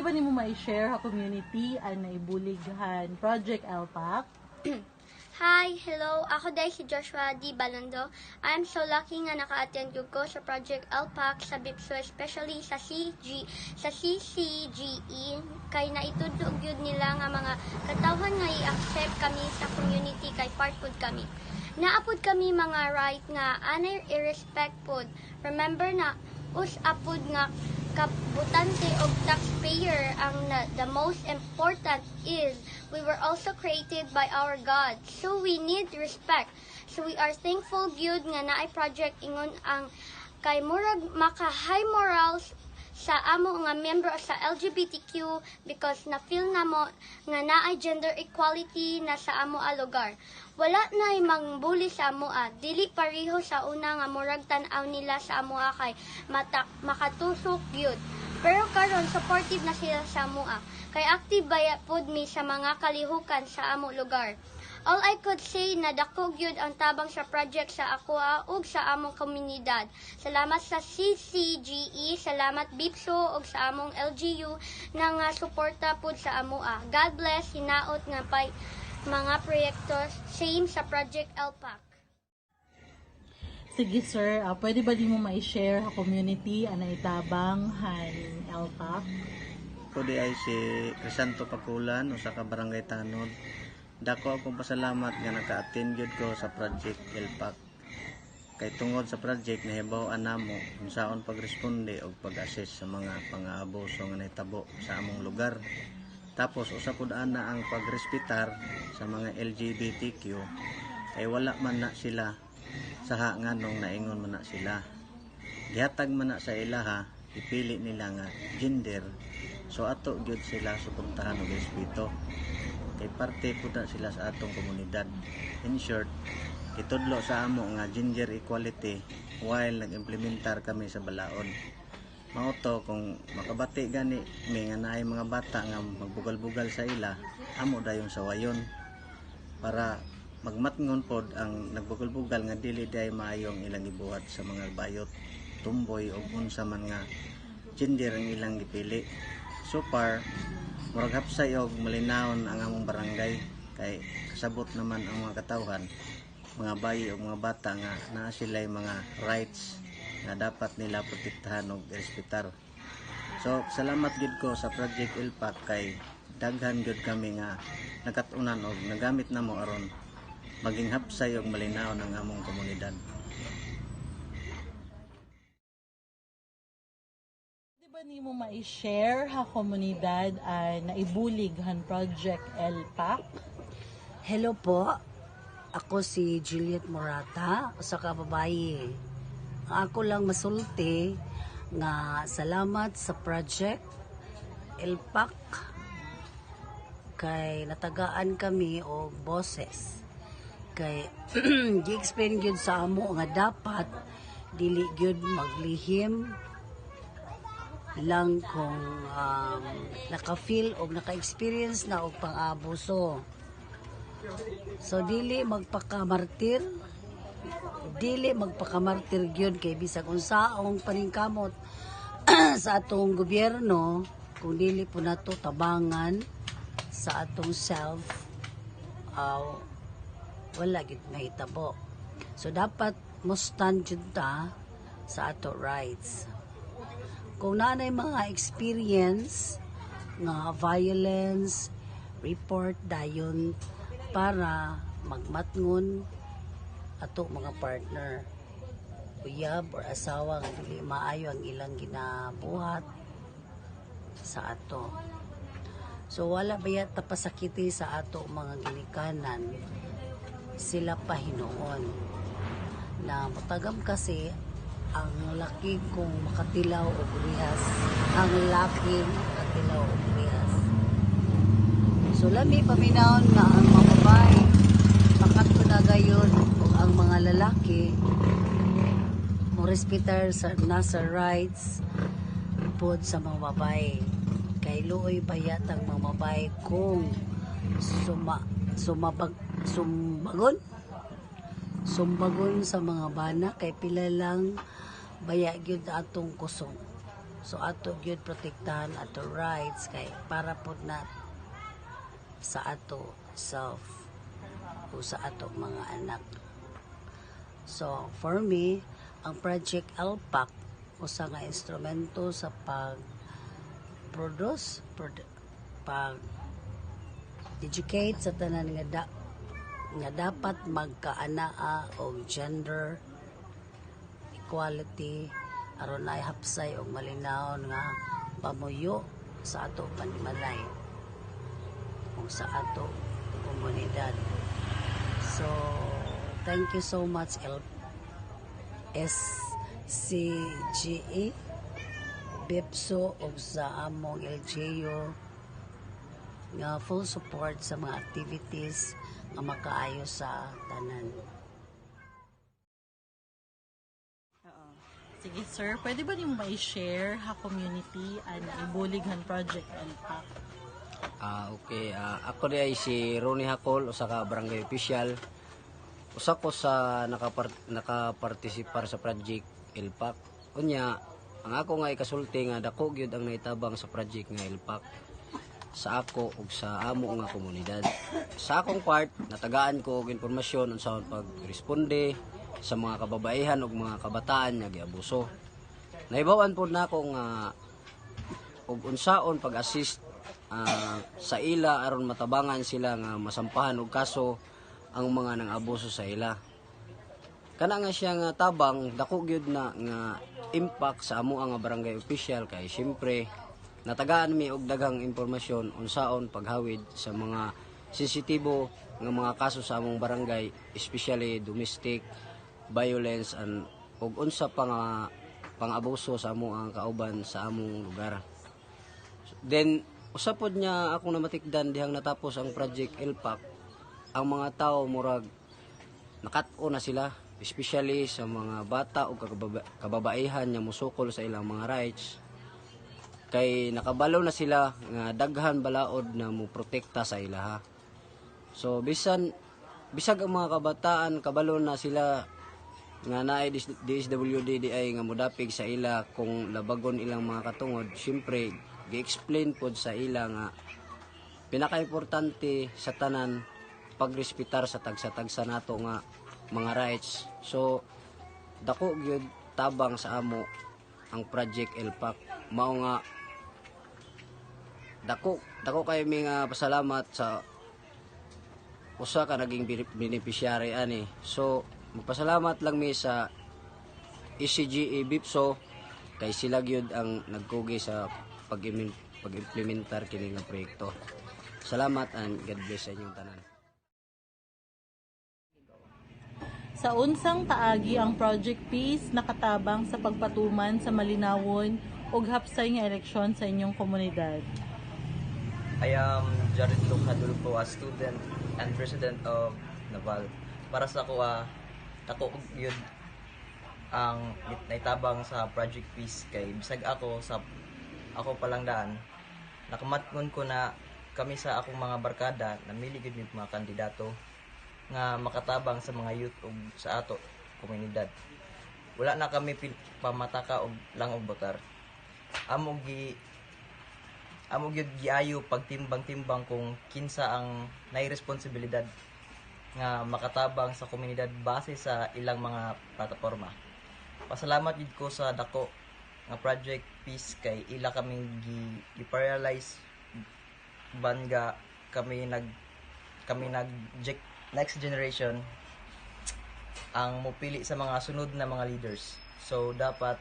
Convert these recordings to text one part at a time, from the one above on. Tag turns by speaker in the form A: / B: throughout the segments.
A: pwede ba nimo ma-share ha community ang naibulighan Project LPAC?
B: Hi, hello. Ako day si Joshua D. Balondo. I am so lucky nga naka-attend ko sa Project LPAC sa BIPSO, especially sa CCGE, kay naitudog yun nila nga mga katawhan nga i-accept kami sa community kay part pod kami. Naapod kami mga right nga anay i-respect pod. Remember na apod nga kabutante og taxpayer ang the most important is we were also created by our God, so we need respect. So we are thankful gyud nga naay project ingon ang kay murag maka high morals sa amo nga member sa LGBTQ because na feel na mo nga naay gender equality na sa amo a lugar. Wala na mangbuli sa amoa, dili pareho sa una nga murag tan-aw nila sa amoa kay makatusok gyud. Pero karon supportive na sila sa amoa, kay active baya pod mi sa mga kalihukan sa amo lugar. All I could say na dako gyud ang tabang sa project sa ACOA ug sa among komunidad. Salamat sa CCGE, salamat BIPSO ug sa among LGU na nga suporta pod sa amoa. God bless, hinaot nga pay mga proyektos same sa Project LPAC.
A: Sige sir, pwede ba nimo ma-share ha community ang naitabang han LPAC?
C: Ako di ay si Crisanto Pakulan, usa ka barangay Tanod. Dako akong pasalamat nga naka-attend gyud ko sa Project LPAC. Kay tungod sa project nahibaw-an namo unsaon pagresponde og pag-assist sa mga pang-aabuso nga nahitabo sa among lugar. Tapos usa pud ana ang pagrespetar sa mga LGBTQ ay wala man na sila sa nganong naingon man na sila. Gihatag man na sa ilaha, ipili nila nga gender. So ato gyud sila suportahan og respeto. Kay parte pud na sila sa atong komunidad. In short, itudlo sa amo nga gender equality while nag-implementar kami sa balaod. Mao to kung makabati gani may nga naay mga bata nga magbugal-bugal sa ila, amo dayon sawayon para magmatngon pod ang nagbugal-bugal nga dili day maayong ilang gibuhat sa mga bayot, tumboy o unsa man nga gender ang ilang gipili. So far, murag hapsay og malinawon ang among barangay kay kasabot naman ang mga katawhan, mga bayi o mga bata nga naa sila'y mga rights na dapat nila protektahan o respetar. So salamat gid ko sa Project LPAC kay daghan gid kami nga nagkatunan og nagamit namo aron maging hapsay og malinaw ang among komunidad.
A: Pwede ba nimo ma-share ha komunidad ang naibulighan Project LPAC?
D: Hello po, ako si Juliet Morata, usa ka babaye. Ako lang masulti nga salamat sa Project LPAC kay natagaan kami og boses. Kay gi-explain gyud sa amo nga dapat dili gyud maglihim lang kung naka-feel o naka-experience na og pang-abuso. So dili magpakamartir gyud kay bisag unsaong paningkamot sa atong gobyerno kung dili po nato tabangan sa atong self wala gid mahitabo. So dapat mo stand jud ta sa ato rights. Kung naanay mga experience nga violence, report dayon para magmatngon ato mga partner, uyab or asawa nga dili maayo ang ilang ginabuhat sa ato. So wala baya ta pasakiti sa ato mga ginikanan, sila pa hinuon na matagam kasi ang laki kung makatilaw og rihas, ang laki makatilaw og rihas. So lami paminahon na ang mga babae makatulagayon o ang mga lalaki mo respetar sa nasa rights pod sa mga babae. Kay luoy bayat ang mga babae kung sumbagon sa mga bana kay pila lang baya gyud atong kusong. So ato gyud protektahan ato rights kay para pud na sa ato self o sa ato mga anak. So for me, ang Project LPAC usa nga instrumento sa pag educate sa tanan nga dapat magkaanaa og gender equality aron ay hapsay og malinaw nga pamuyo sa ato panimalay o sa ato komunidad. So thank you so much SCGE BIPSO ug sa among LGU nga full support sa mga activities nga makaayo sa tanan.
A: Sige sir, pwede ba nimo ma-share ha community ang ibulig han project LPAC?
E: Okay. Ako di ay si Ronnie Hakol, usa ka barangay official. Usa ko sa nakapartisipar sa project LPAC. Unya, ang ako nga ikasulti nga dako gyud ang naitabang sa project nga LPAC sa ako ug sa amo nga komunidad. Sa akong part, natagaan ko og impormasyon unsa pagresponde sa mga kababaihan ug mga kabataan nga giabuso. Naibawan pod nako nga og unsaon pag-assist sa ila aron matabangan sila nga masampahan og kaso ang mga nang-abuso sa ila. Kana nga siya nga tabang dako gyud na nga impact sa amo nga barangay official kay syempre natagaan mi og daghang impormasyon unsaon paghawid sa mga sensitibo nga mga kaso sa among barangay, especially domestic violence and ug unsa pa nga pang-abuso sa amo ang kauban sa among lugar. Then usapod niya akong namatikdan dihang natapos ang project LPAC, ang mga tao murag nakat-o na sila, especially sa mga bata o kababaihan nga musukol sa ilang mga rights. Kay nakabalo na sila nga daghan balaod na mo protekta sa ilaha. So bisag ang mga kabataan kabalo na sila nga naay DSWD ay nga modapig sa ila kung labagon ilang mga katungod. Syempre gi-explain pod sa ila nga pinaka-importante sa tanan pagrespetar sa tagsa-tagsa nato nga mga rights. So dako gyud tabang sa amo ang project LPAC. Mao nga dako kay mi nga pasalamat sa usa ka naging beneficiary ani. So magpasalamat lang mi sa SCGE BIPSO kay sila gyud ang nagkugi sa pag-implementar kini nga proyekto. Salamat and God bless sa inyong tanan.
A: Sa unsang taagi ang Project Peace nakatabang sa pagpatuman sa malinawon ug hapsay nga eleksyon sa inyong komunidad.
F: I am Jared Lucadulfo, a student and president of Naval. Para sa ako, ako yun ang naitabang sa Project Peace kay bisag ako palang daan. Nakamatngon ko na kami sa akong mga barkada na miligid ng mga kandidato nga makatabang sa mga youth ug sa ato komunidad. Wala na kami pamataka og lang og botar. Amo gyud giayo pagtimbang-timbang kung kinsa ang nai-responsibilidad nga makatabang sa komunidad base sa ilang mga plataporma. Pasalamat gid ko sa dako nga Project Peace kay ila kaming gi-paralyze banga kami nag next generation ang mupili sa mga sunod na mga leaders. So dapat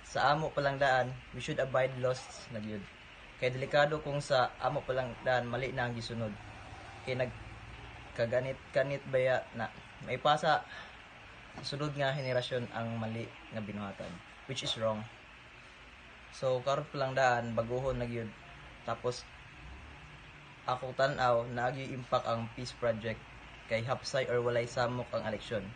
F: sa amo palang daan we should abide laws na gyud. Kay delikado kung sa amo palang daan mali na ang gisunod. Kay nagkaganit baya na maipasa sa sunod nga henerasyon ang mali nga binuhatan, which is wrong. So karon palang daan baguhon na gyud. Tapos ako tan-aw naagi impact ang peace project kay hapsay or walay samok ang eleksyon.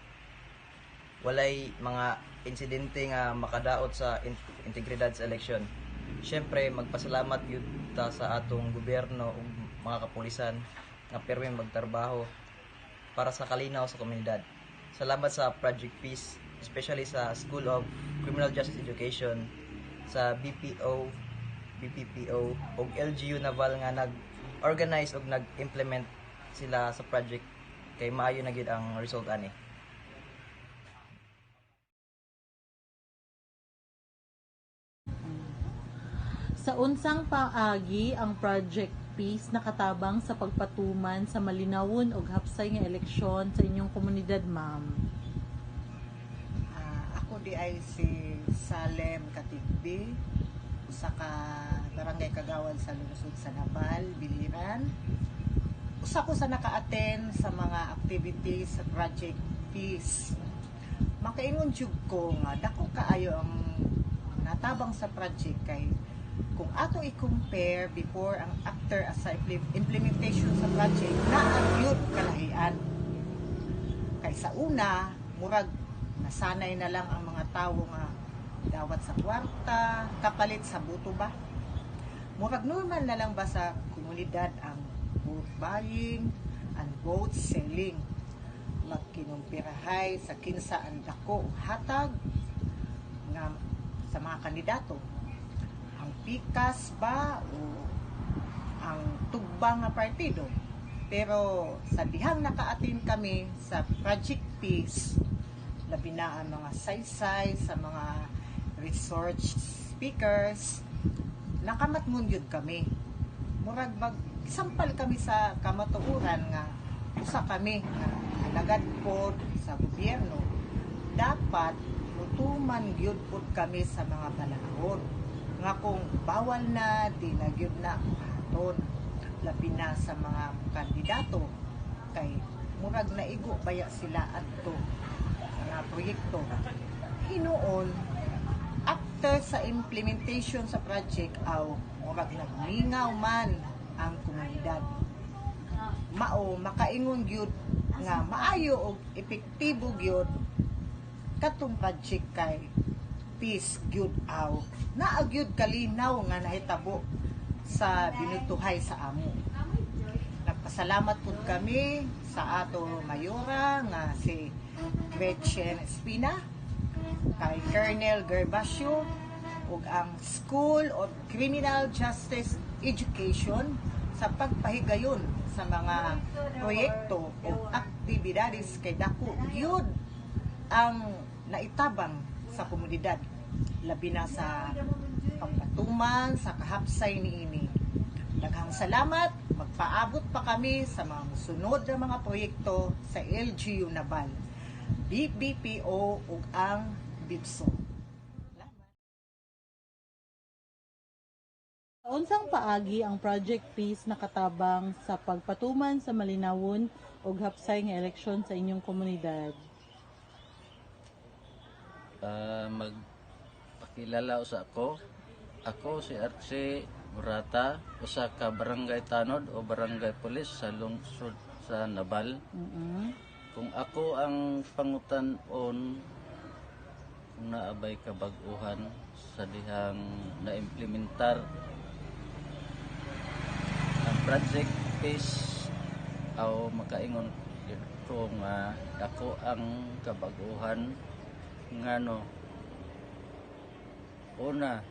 F: Walay mga insidente nga makadaot sa integridad sa eleksyon. Siyempre magpasalamat gyud ta sa atong gobyerno ug mga kapulisan nga pirmi magtrabaho para sa kalinaw sa komunidad. Salamat sa Project Peace, especially sa School of Criminal Justice Education sa BPO, BPPO ug LGU Naval nga nag-organize ug nag-implement sila sa project kay maayo na gid ang result ani.
A: Sa unsang paagi ang Project Peace nakatabang sa pagpatuman sa malinawon ug hapsay nga eleksyon sa inyong komunidad, ma'am?
G: Ako di ay si Salem Katigbi, usa ka barangay kagawad sa lungsod sa Nabal, Biliran. Usa ko sa naka-attend sa mga activities sa Project Peace. Makaingon jud ko nga dako kaayo ang natabang sa project kay kung ato i-compare before ang after sa implementation sa project na ang yun kalahian. Kay sa una, murag nasanay na lang ang mga tao nga dawat sa kwarta, kapalit sa buto ba? Murag normal na lang ba sa komunidad ang vote buying and vote selling? Magkinumpirahay sa kinsa ang dako hatag nga sa mga kandidato. Ang pikas ba o ang tugbang nga partido. Pero sa dihang naka-attend kami sa Project Peace, labi na ang mga saysay sa mga research speakers, nakamatngon yun kami. Murag sampal kami sa kamatuuran nga usa kami nga alagad po sa gobyerno. Dapat mutuman gyud pod kami sa mga balahon nga kung bawal na di na gyud na haton labi na sa mga kandidato kay murag naigo baya sila adto nga proyekto. Hinuon after sa implementation sa project aw murag nagmingaw man ang komunidad. Mao makaingon gyud nga maayo og epektibo gyud katong project kay peace gyud aw naagyud kalinaw nga nahitabo sa binutuhay sa amo. Nagpasalamat pud kami sa ato mayora nga si Gretchen Espina, kay Colonel Gervasio ug ang School of Criminal Justice Education sa pagpahigayon sa mga proyekto o aktibidades kay dako gyud ang naitabang sa komunidad labi na sa pagpatuman sa kahapsay niini. Daghang salamat, magpaabot pa kami sa mga sunod na mga proyekto sa LGU Naval, BPPO ug ang BIPSO.
A: Sa unsang paagi ang Project Peace nakatabang sa pagpatuman sa malinawon ug hapsay nga eleksyon sa inyong komunidad?
H: Magpakilala sa ako. Ako si Archie Murata, usa ka barangay tanod o barangay pulis sa lungsod sa Nabal. Kung ako ang pangutan-on kung naabay kabag-uhan sa dihang na-implementar ang Project Peace aw makaingon ko nga ako ang kabag-uhan ngano una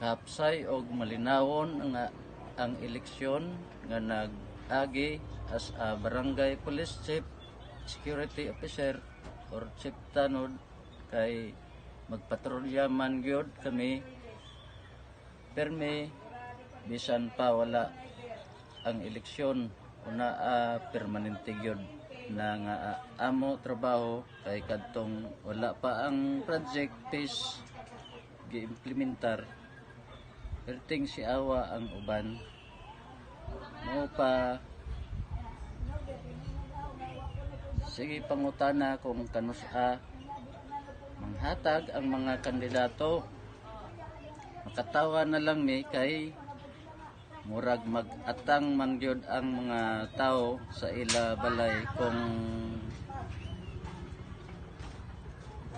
H: hapsay og malinawon nga ang eleksyon nga nag-agi as a barangay police chief, security officer or chief tanod kay magpatrolya man gyud kami permi bisan pa wala ang eleksyon una permanente gyud na nga amo trabaho kay kadtong wala pa ang project peace gi-implementar perting si awa ang uban mo pa sige pangutana kung kanusa manghatag ang mga kandidato makatawa na lang mi kay murag mag-atang man gyud ang mga tao sa ila balay kung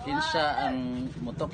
H: kinsa ang mutok